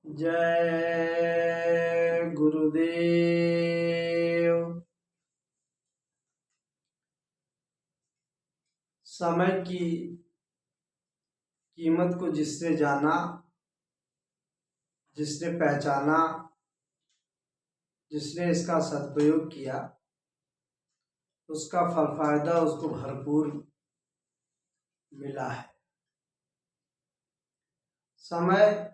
जय गुरुदेव। समय की कीमत को जिसने जाना, जिसने पहचाना, जिसने इसका सदुपयोग किया, उसका फल फायदा उसको भरपूर मिला है। समय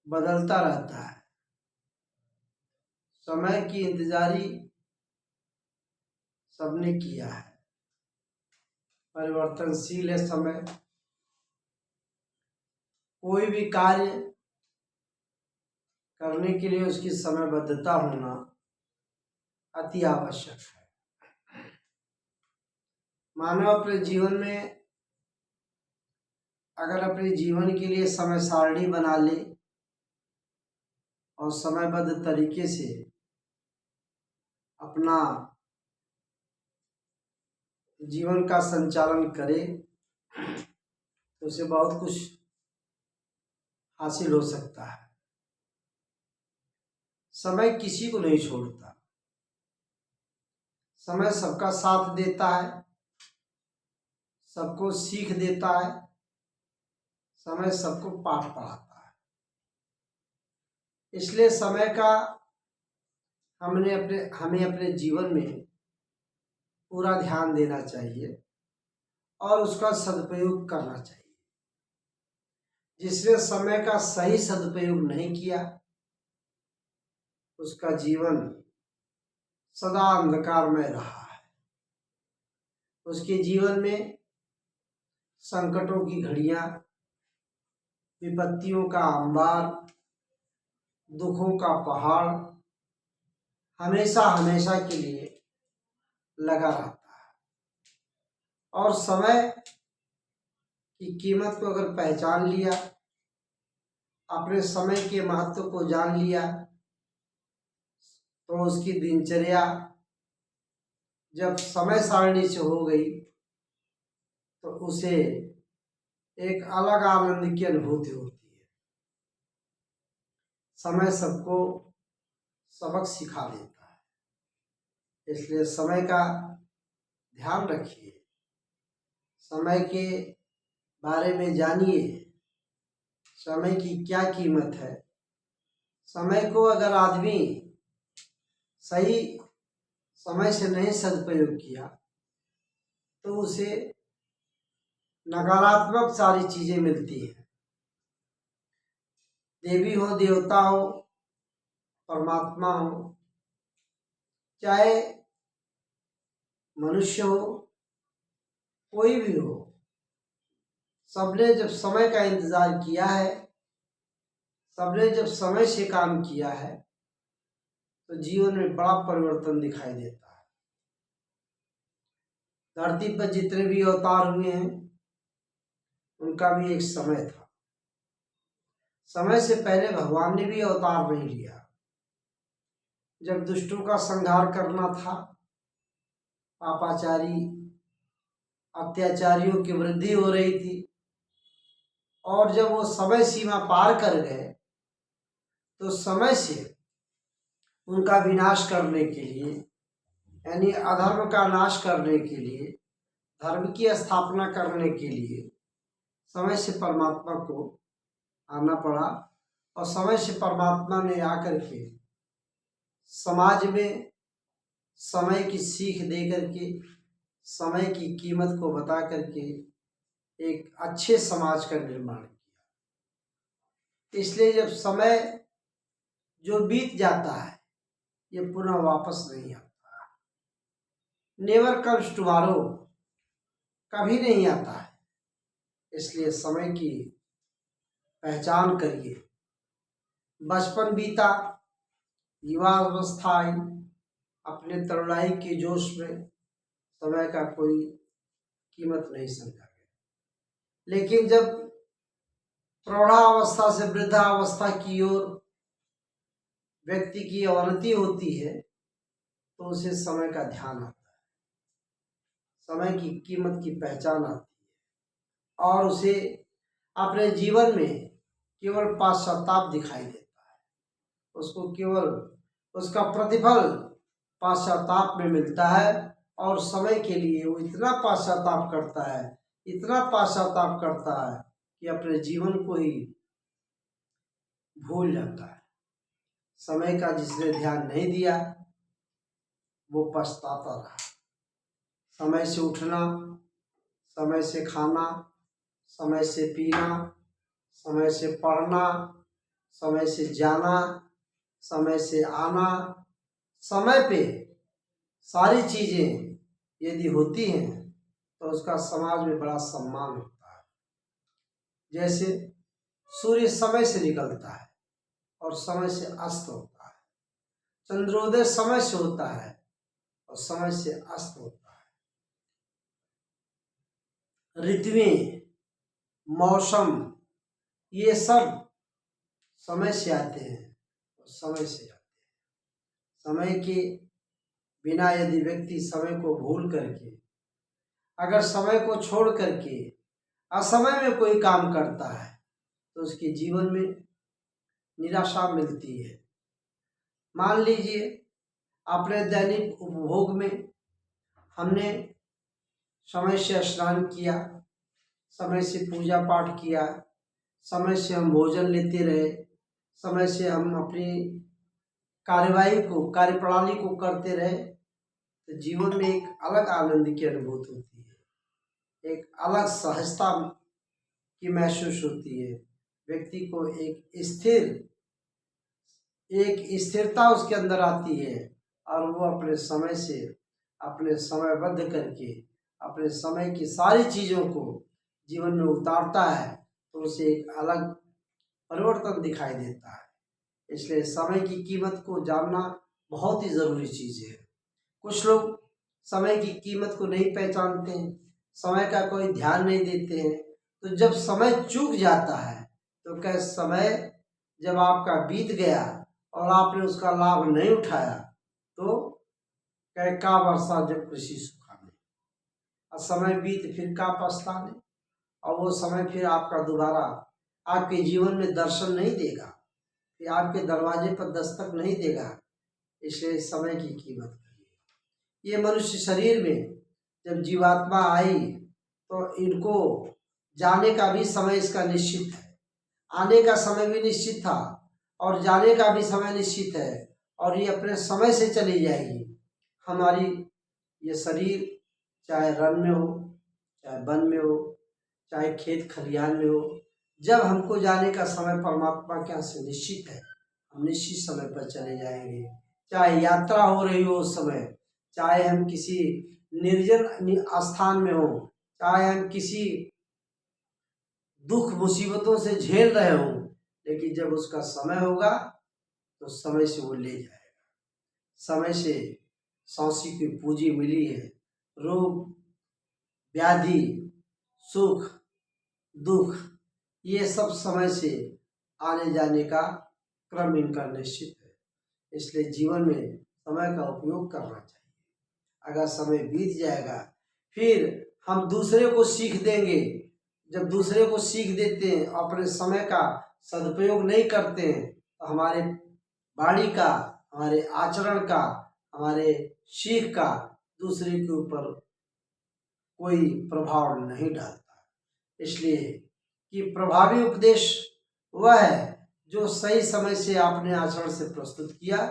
बदलता रहता है। समय की इंतजारी सबने किया है। परिवर्तनशील है समय। कोई भी कार्य करने के लिए उसकी समयबद्धता होना अति आवश्यक है। मानव अपने जीवन में अगर अपने जीवन के लिए समय सारणी बना ले और समयबद्ध तरीके से अपना जीवन का संचालन करे तो उसे बहुत कुछ हासिल हो सकता है। समय किसी को नहीं छोड़ता। समय सबका साथ देता है, सबको सीख देता है। समय सबको पाठ पढ़ाता है। इसलिए समय का हमें अपने जीवन में पूरा ध्यान देना चाहिए और उसका सदुपयोग करना चाहिए। जिसने समय का सही सदुपयोग नहीं किया, उसका जीवन सदा अंधकारमय रहा है। उसके जीवन में संकटों की घड़ियां, विपत्तियों का अंबार, दुखों का पहाड़ हमेशा हमेशा के लिए लगा रहता है। और समय की कीमत को अगर पहचान लिया, अपने समय के महत्व को जान लिया, तो उसकी दिनचर्या जब समय सारणी से हो गई तो उसे एक अलग आनंद की अनुभूति होती है। समय सबको सबक सिखा देता है। इसलिए समय का ध्यान रखिए, समय के बारे में जानिए, समय की क्या कीमत है। समय को अगर आदमी सही समय से नहीं सदुपयोग किया तो उसे नकारात्मक सारी चीजें मिलती हैं। देवी हो, देवता हो, परमात्मा हो, चाहे मनुष्य हो, कोई भी हो, सबने जब समय का इंतजार किया है, सबने जब समय से काम किया है, तो जीवन में बड़ा परिवर्तन दिखाई देता है। धरती पर जितने भी अवतार हुए हैं, उनका भी एक समय था। समय से पहले भगवान ने भी अवतार नहीं लिया। जब दुष्टों का संहार करना था, पापाचारी अत्याचारियों की वृद्धि हो रही थी, और जब वो समय सीमा पार कर गए तो समय से उनका विनाश करने के लिए, यानी अधर्म का नाश करने के लिए, धर्म की स्थापना करने के लिए समय से परमात्मा को आना पड़ा। और समय से परमात्मा ने आकर के समाज में समय की सीख दे करके, समय की कीमत को बता करके एक अच्छे समाज का निर्माण किया। इसलिए जब समय जो बीत जाता है, ये पुनः वापस नहीं आता। नेवर कम्स टुमारो, कभी नहीं आता है। इसलिए समय की पहचान करिए। बचपन बीता, युवावस्था आई, अपने तरुणाई के जोश में समय का कोई कीमत नहीं समझा गया। लेकिन जब प्रौढ़ावस्था से वृद्धावस्था की ओर व्यक्ति की अवनति होती है तो उसे समय का ध्यान आता है, समय की कीमत की पहचान आती है और उसे अपने जीवन में केवल पश्चाताप दिखाई देता है, उसको केवल उसका प्रतिफल पश्चाताप में मिलता है। और समय के लिए वो इतना पश्चाताप करता है, इतना पश्चाताप करता है कि अपने जीवन को ही भूल जाता है। समय का जिसने ध्यान नहीं दिया वो पछताता रहा। समय से उठना, समय से खाना, समय से पीना, समय से पढ़ना, समय से जाना, समय से आना, समय पे सारी चीजें यदि होती हैं तो उसका समाज में बड़ा सम्मान होता है। जैसे सूर्य समय से निकलता है और समय से अस्त होता है, चंद्रोदय समय से होता है और समय से अस्त होता है। ऋतुएं, मौसम, ये सब समय से आते हैं और समय से जाते हैं। समय के बिना यदि व्यक्ति समय को भूल करके, अगर समय को छोड़ करके असमय में कोई काम करता है तो उसके जीवन में निराशा मिलती है। मान लीजिए अपने दैनिक उपभोग में हमने समय से स्नान किया, समय से पूजा पाठ किया, समय से हम भोजन लेते रहे, समय से हम अपनी कार्यवाही को, कार्यप्रणाली को करते रहे, तो जीवन में एक अलग आनंद की अनुभूति होती है, एक अलग सहजता की महसूस होती है। व्यक्ति को एक स्थिरता उसके अंदर आती है और वो अपने समय से, अपने समयबद्ध करके अपने समय की सारी चीज़ों को जीवन में उतारता है तो उसे एक अलग परिवर्तन दिखाई देता है। इसलिए समय की कीमत को जानना बहुत ही ज़रूरी चीज़ है। कुछ लोग समय की कीमत को नहीं पहचानते हैं, समय का कोई ध्यान नहीं देते हैं, तो जब समय चूक जाता है तो क्या समय जब आपका बीत गया और आपने उसका लाभ नहीं उठाया तो कह का वर्षा जब कृषि सुखाने, और समय बीत फिर का पछताने, और वो समय फिर आपका दोबारा आपके जीवन में दर्शन नहीं देगा, फिर आपके दरवाजे पर दस्तक नहीं देगा। इसलिए समय की कीमत करिए। ये मनुष्य शरीर में जब जीवात्मा आई तो इनको जाने का भी समय इसका निश्चित है, आने का समय भी निश्चित था और जाने का भी समय निश्चित है, और ये अपने समय से चली जाएगी। हमारी ये शरीर चाहे रण में हो, चाहे वन में हो, चाहे खेत खलिहान में हो, जब हमको जाने का समय परमात्मा के यहाँ से निश्चित है, हम निश्चित समय पर चले जाएंगे। चाहे यात्रा हो रही हो उस समय, चाहे हम किसी निर्जन स्थान में हो, चाहे हम किसी दुख मुसीबतों से झेल रहे हो, लेकिन जब उसका समय होगा तो समय से वो ले जाएगा। समय से सांसी की पूंजी मिली है। रोग, व्याधि, सुख, दुख, ये सब समय से आने जाने का क्रम इनका निश्चित है। इसलिए जीवन में समय का उपयोग करना चाहिए। अगर समय बीत जाएगा फिर हम दूसरे को सीख देंगे। जब दूसरे को सीख देते हैं, अपने समय का सदुपयोग नहीं करते हैं, तो हमारे वाणी का, हमारे आचरण का, हमारे सीख का दूसरे के ऊपर कोई प्रभाव नहीं डालता। इसलिए कि प्रभावी उपदेश वह है जो सही समय से अपने आचरण से प्रस्तुत किया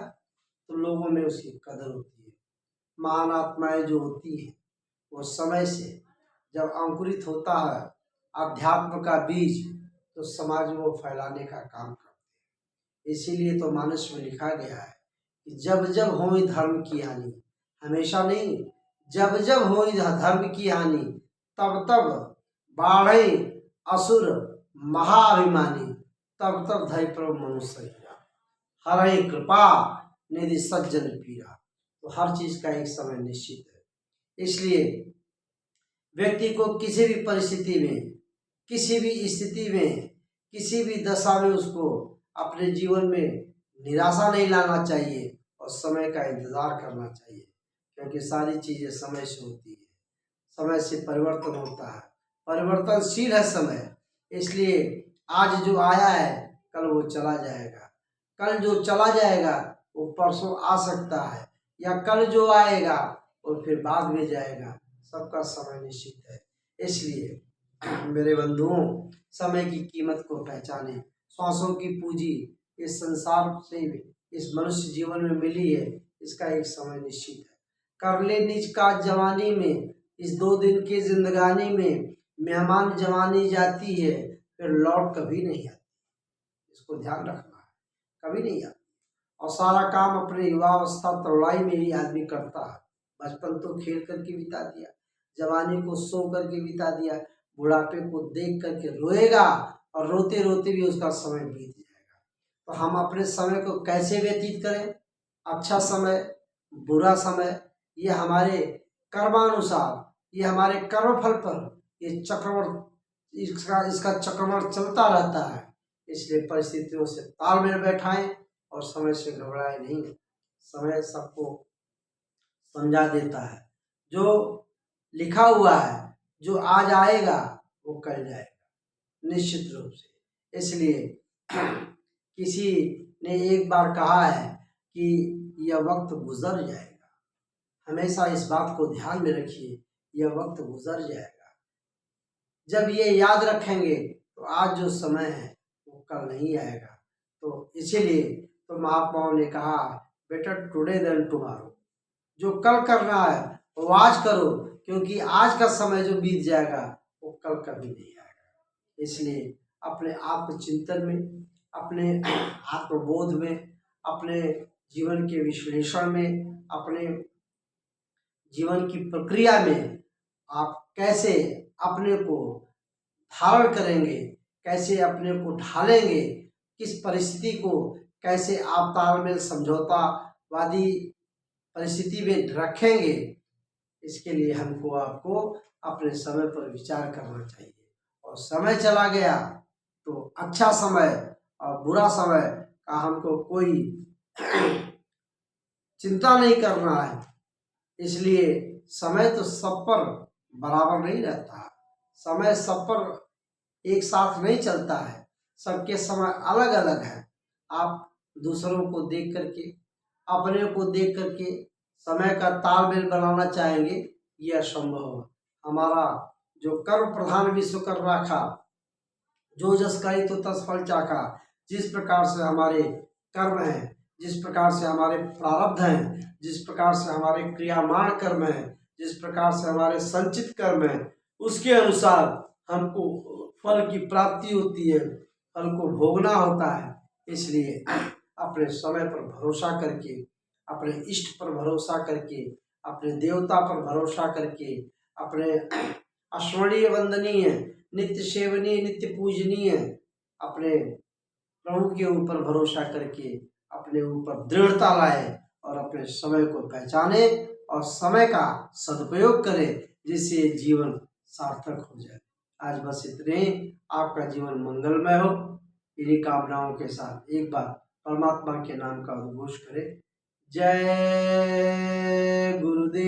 तो लोगों में उसकी कदर होती है। महान आत्माएं जो होती हैं वो समय से जब अंकुरित होता है अध्यात्म का बीज, तो समाज में वो फैलाने का काम करते हैं। इसीलिए तो मानस में लिखा गया है कि जब जब होई धर्म की हानि, हमेशा नहीं, जब जब होई धर्म की हानि तब तब बाढ़े असुर महाअभिमानी, तब तब धय प्रभु मनुष्य हरे कृपा निधि सज्जन पीरा। तो हर चीज का एक समय निश्चित है। इसलिए व्यक्ति को किसी भी परिस्थिति में, किसी भी स्थिति में, किसी भी दशा में उसको अपने जीवन में निराशा नहीं लाना चाहिए और समय का इंतजार करना चाहिए, क्योंकि सारी चीजें समय से होती है, समय से परिवर्तन होता है, परिवर्तनशील है समय। इसलिए आज जो आया है कल वो चला जाएगा, कल जो चला जाएगा वो परसों आ सकता है, या कल जो आएगा वो फिर बाद में जाएगा। सबका समय निश्चित है। इसलिए मेरे बंधुओं, समय की कीमत को पहचाने। श्वासों की पूंजी इस संसार से, इस मनुष्य जीवन में मिली है, इसका एक समय निश्चित है। कर ले निज का जवानी में, इस 2 दिन की जिंदगानी में मेहमान जवानी जाती है, फिर लौट कभी नहीं आती। इसको ध्यान रखना है, कभी नहीं आती। और सारा काम अपने युवावस्था तरुणाई में ही आदमी करता है। बचपन तो खेल करके बिता दिया, जवानी को सो करके बिता दिया, बुढ़ापे को देख करके रोएगा और रोते रोते भी उसका समय बीत जाएगा। तो हम अपने समय को कैसे व्यतीत करें? अच्छा समय, बुरा समय, ये हमारे कर्मानुसार, ये हमारे कर्मफल पर ये चक्रवर्त इसका चक्रवर्त चलता रहता है। इसलिए परिस्थितियों से तालमेल बैठाएं और समय से घबराए नहीं। समय सबको समझा देता है। जो लिखा हुआ है, जो आज आएगा वो कल जाएगा निश्चित रूप से। इसलिए किसी ने एक बार कहा है कि यह वक्त गुजर जाएगा। हमेशा इस बात को ध्यान में रखिए, यह वक्त गुजर जाएगा। जब ये याद रखेंगे तो आज जो समय है वो कल नहीं आएगा। तो इसीलिए तो महात्माओं ने कहा, बेटर टुडे देन टुमारो। जो कल करना है वो आज करो, क्योंकि आज का समय जो बीत जाएगा वो कल कभी नहीं आएगा। इसलिए अपने आत्मचिंतन में, अपने आत्मबोध में, अपने जीवन के विश्लेषण में, अपने जीवन की प्रक्रिया में आप कैसे अपने को धारण करेंगे, कैसे अपने को ढालेंगे, किस परिस्थिति को कैसे आप तालमेल समझौतावादी परिस्थिति में रखेंगे, इसके लिए हमको आपको अपने समय पर विचार करना चाहिए। और समय चला गया तो अच्छा समय और बुरा समय का हमको कोई चिंता नहीं करना है। इसलिए समय तो सब पर बराबर नहीं रहता, समय सब पर एक साथ नहीं चलता है, सबके समय अलग अलग है। आप दूसरों को देख करके, अपने को देख करके समय का तालमेल बनाना चाहेंगे, यह असंभव है। हमारा जो कर्म प्रधान विश्व कर राखा, जो जस करी तो तस फल चाखा। जिस प्रकार से हमारे कर्म हैं, जिस प्रकार से हमारे प्रारब्ध हैं, जिस प्रकार से हमारे क्रियामान कर्म हैं, जिस प्रकार से हमारे संचित कर्म हैं, उसके अनुसार हमको फल की प्राप्ति होती है, फल को भोगना होता है। इसलिए अपने समय पर भरोसा करके, अपने इष्ट पर भरोसा करके, अपने देवता पर भरोसा करके, अपने अस्मरणीय वंदनीय, नित्य सेवनीय, नित्य पूजनीय अपने प्रभु के ऊपर भरोसा करके अपने ऊपर दृढ़ता लाए और अपने समय को पहचाने और समय का सदुपयोग करें, जिससे जीवन सार्थक हो जाए। आज बस इतने ही। आपका जीवन मंगलमय हो, इन्हीं कामनाओं के साथ एक बार परमात्मा के नाम का उद्घोष करें। जय गुरुदेव।